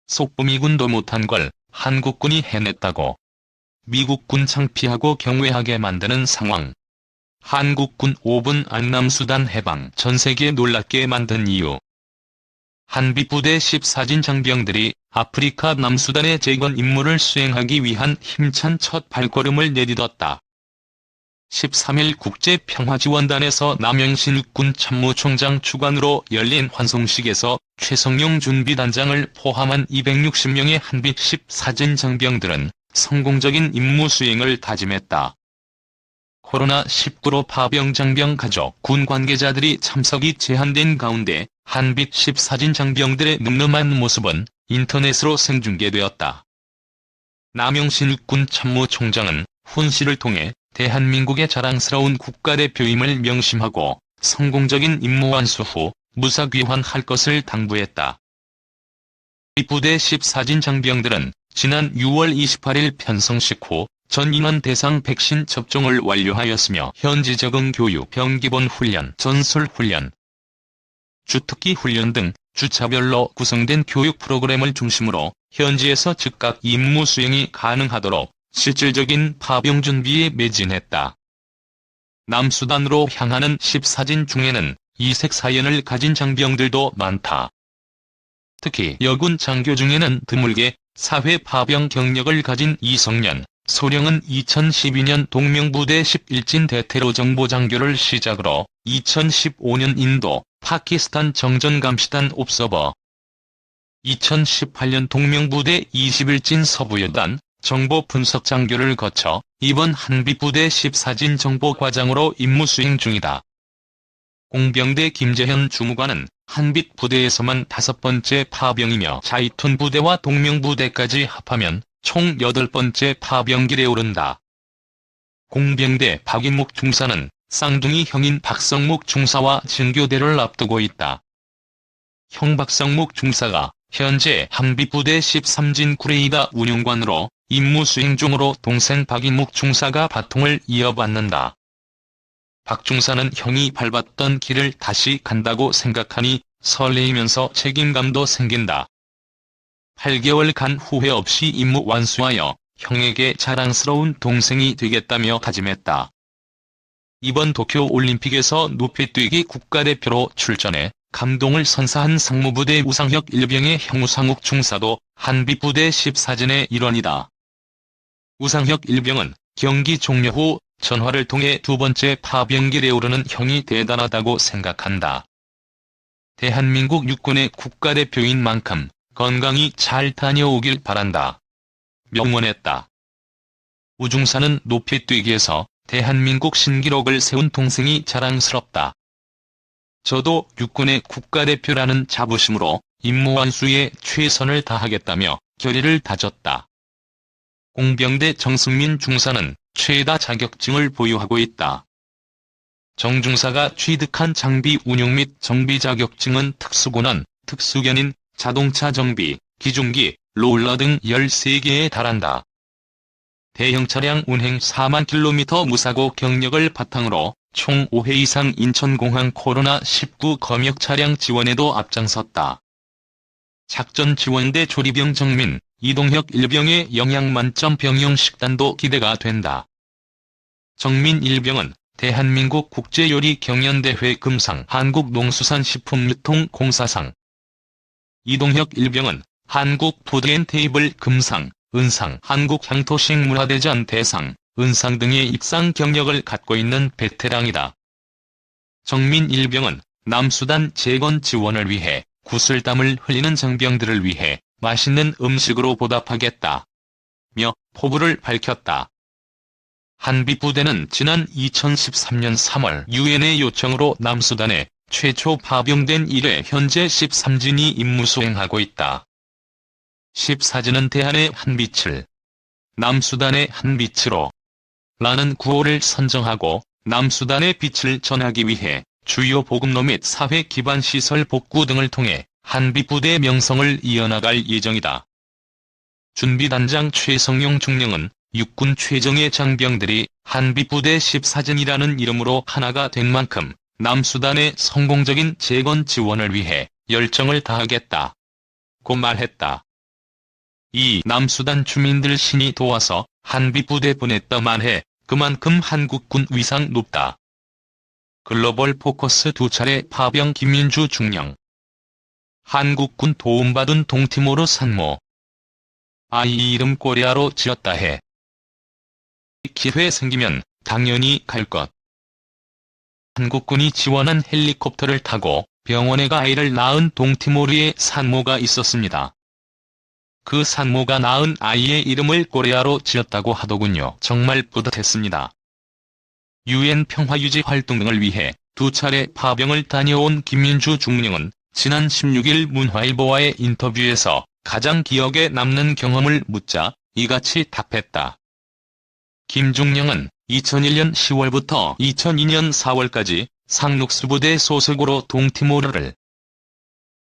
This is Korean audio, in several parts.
속보미군도 못한 걸 한국군이 해냈다고 미국군 창피하고 경외하게 만드는 상황. 한국군 5분 안 남수단 해방 전세계 놀랍게 만든 이유. 한비부대 14진 장병들이 아프리카 남수단의 재건 임무를 수행하기 위한 힘찬 첫 발걸음을 내딛었다. 13일 국제평화지원단에서 남영신 육군 참모총장 주관으로 열린 환송식에서 최성용 준비단장을 포함한 260명의 한빛 14진 장병들은 성공적인 임무 수행을 다짐했다. 코로나19로 파병 장병 가족, 군 관계자들이 참석이 제한된 가운데 한빛 14진 장병들의 늠름한 모습은 인터넷으로 생중계되었다. 남영신 육군 참모총장은 훈시를 통해 대한민국의 자랑스러운 국가대표임을 명심하고 성공적인 임무 완수 후 무사귀환할 것을 당부했다. 이 부대 14진 장병들은 지난 6월 28일 편성식 후 전 인원 대상 백신 접종을 완료하였으며 현지 적응 교육, 병기본 훈련, 전술 훈련, 주특기 훈련 등 주차별로 구성된 교육 프로그램을 중심으로 현지에서 즉각 임무 수행이 가능하도록 실질적인 파병 준비에 매진했다. 남수단으로 향하는 14진 중에는 이색 사연을 가진 장병들도 많다. 특히 여군 장교 중에는 드물게 사회 파병 경력을 가진 이성년, 소령은 2012년 동명부대 11진 대테러 정보장교를 시작으로 2015년 인도, 파키스탄 정전감시단 옵서버, 2018년 동명부대 21진 서부여단, 정보분석장교를 거쳐 이번 한비부대 14진 정보과장으로 임무 수행 중이다. 공병대 김재현 주무관은 한빛 부대에서만 5번째 파병이며 자이툰 부대와 동명부대까지 합하면 총 8번째 파병길에 오른다. 공병대 박인목 중사는 쌍둥이 형인 박성목 중사와 진교대를 앞두고 있다. 형 박성목 중사가 현재 한비부대 13진 구레이다 운용관으로 임무 수행 중으로 동생 박인목 중사가 바통을 이어받는다. 박 중사는 형이 밟았던 길을 다시 간다고 생각하니 설레이면서 책임감도 생긴다. 8개월간 후회 없이 임무 완수하여 형에게 자랑스러운 동생이 되겠다며 다짐했다. 이번 도쿄올림픽에서 높이뛰기 국가대표로 출전해 감동을 선사한 상무부대 우상혁 일병의 형 우상욱 중사도 한비부대 14진의 일원이다. 우상혁 일병은 경기 종료 후 전화를 통해 2번째 파병길에 오르는 형이 대단하다고 생각한다. 대한민국 육군의 국가대표인 만큼 건강히 잘 다녀오길 바란다. 명언했다. 우중사는 높이뛰기에서 대한민국 신기록을 세운 동생이 자랑스럽다. 저도 육군의 국가대표라는 자부심으로 임무 완수에 최선을 다하겠다며 결의를 다졌다. 공병대 정승민 중사는 최다 자격증을 보유하고 있다. 정 중사가 취득한 장비 운용 및 정비 자격증은 특수고는, 특수견인, 자동차 정비, 기중기, 롤러 등 13개에 달한다. 대형 차량 운행 4만 킬로미터 무사고 경력을 바탕으로 총 5회 이상 인천공항 코로나19 검역 차량 지원에도 앞장섰다. 작전지원대 조리병 정민, 이동혁 일병의 영양만점 병영식단도 기대가 된다. 정민 일병은 대한민국 국제요리경연대회 금상 한국농수산식품유통공사상, 이동혁 일병은 한국 푸드앤테이블 금상, 은상, 한국향토식문화대전 대상, 은상 등의 입상 경력을 갖고 있는 베테랑이다. 정민 일병은 남수단 재건 지원을 위해 구슬땀을 흘리는 장병들을 위해 맛있는 음식으로 보답하겠다 며 포부를 밝혔다. 한비부대는 지난 2013년 3월 유엔의 요청으로 남수단에 최초 파병된 이래 현재 13진이 임무 수행하고 있다. 14진은 대한의 한빛을, 남수단의 한빛으로 라는 구호를 선정하고 남수단의 빛을 전하기 위해 주요 보급로 및 사회 기반 시설 복구 등을 통해 한비부대의 명성을 이어나갈 예정이다. 준비단장 최성용 중령은 육군 최정예 장병들이 한비부대 14진이라는 이름으로 하나가 된 만큼 남수단의 성공적인 재건 지원을 위해 열정을 다하겠다 고 말했다. 이 남수단 주민들 신이 도와서 한빛부대 보냈다 말해 그만큼 한국군 위상 높다. 글로벌 포커스 2차례 파병 김민주 중령. 한국군 도움받은 동티모르 산모. 아이 이름 코리아로 지었다 해. 기회 생기면 당연히 갈 것. 한국군이 지원한 헬리콥터를 타고 병원에 가 아이를 낳은 동티모르의 산모가 있었습니다. 그 산모가 낳은 아이의 이름을 코리아로 지었다고 하더군요. 정말 뿌듯했습니다. 유엔 평화유지 활동을 위해 2차례 파병을 다녀온 김민주 중령은 지난 16일 문화일보와의 인터뷰에서 가장 기억에 남는 경험을 묻자 이같이 답했다. 김중령은 2001년 10월부터 2002년 4월까지 상륙수부대 소속으로 동티모르를,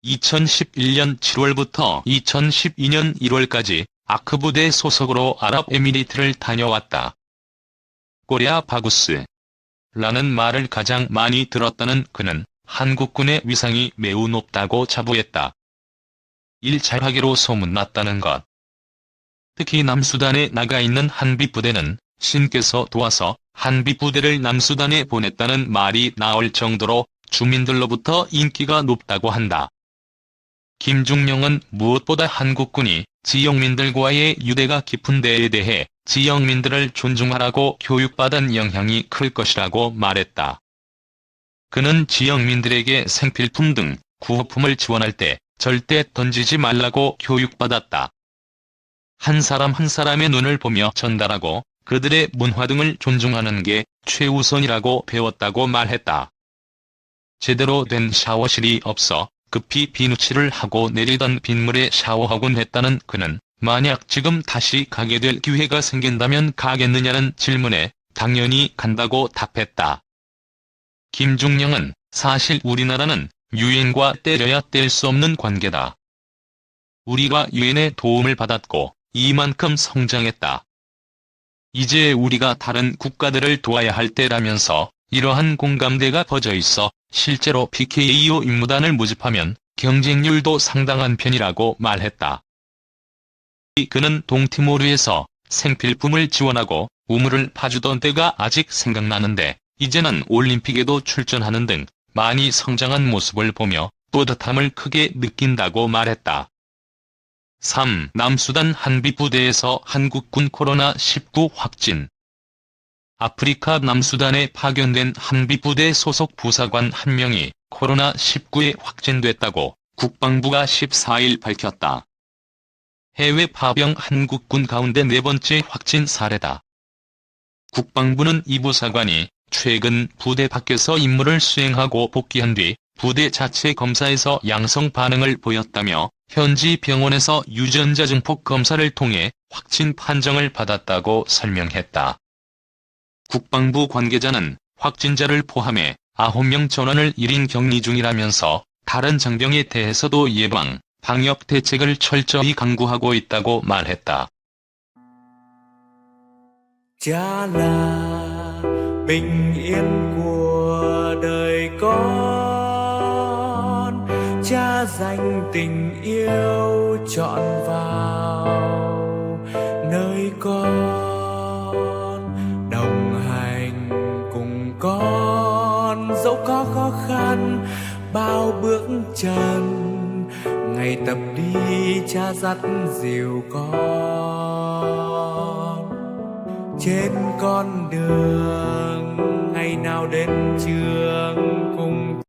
2011년 7월부터 2012년 1월까지 아크부대 소속으로 아랍에미리트를 다녀왔다. 코리아 바구스 라는 말을 가장 많이 들었다는 그는 한국군의 위상이 매우 높다고 자부했다. 일 잘하기로 소문났다는 것. 특히 남수단에 나가 있는 한빛부대는 신께서 도와서 한빛부대를 남수단에 보냈다는 말이 나올 정도로 주민들로부터 인기가 높다고 한다. 김중령은 무엇보다 한국군이 지역민들과의 유대가 깊은 데에 대해 지역민들을 존중하라고 교육받은 영향이 클 것이라고 말했다. 그는 지역민들에게 생필품 등 구호품을 지원할 때 절대 던지지 말라고 교육받았다. 한 사람 한 사람의 눈을 보며 전달하고 그들의 문화 등을 존중하는 게 최우선이라고 배웠다고 말했다. 제대로 된 샤워실이 없어 급히 비누칠을 하고 내리던 빗물에 샤워하곤 했다는 그는 만약 지금 다시 가게 될 기회가 생긴다면 가겠느냐는 질문에 당연히 간다고 답했다. 김중령은 사실 우리나라는 유엔과 떼려야 뗄 수 없는 관계다. 우리가 유엔의 도움을 받았고 이만큼 성장했다. 이제 우리가 다른 국가들을 도와야 할 때라면서 이러한 공감대가 퍼져 있어 실제로 PKO 임무단을 모집하면 경쟁률도 상당한 편이라고 말했다. 그는 동티모르에서 생필품을 지원하고 우물을 파주던 때가 아직 생각나는데 이제는 올림픽에도 출전하는 등 많이 성장한 모습을 보며 뿌듯함을 크게 느낀다고 말했다. 3. 남수단 한빛부대에서 한국군 코로나19 확진. 아프리카 남수단에 파견된 한빛부대 소속 부사관 한 명이 코로나19에 확진됐다고 국방부가 14일 밝혔다. 해외 파병 한국군 가운데 4번째 확진 사례다. 국방부는 이 부사관이 최근 부대 밖에서 임무를 수행하고 복귀한 뒤 부대 자체 검사에서 양성 반응을 보였다며 현지 병원에서 유전자 증폭 검사를 통해 확진 판정을 받았다고 설명했다. 국방부 관계자는 확진자를 포함해 9명 전원을 1인 격리 중이라면서 다른 장병에 대해서도 예방, 방역 대책을 철저히 강구하고 있다고 말했다. Cha là bình yên của đời con, cha dành tình yêu trọn vào nơi con, đồng hành cùng con dẫu có khó khăn bao bước chân, ngày tập đi cha dắt dìu con trên con đường, ngày nào đến trường cùng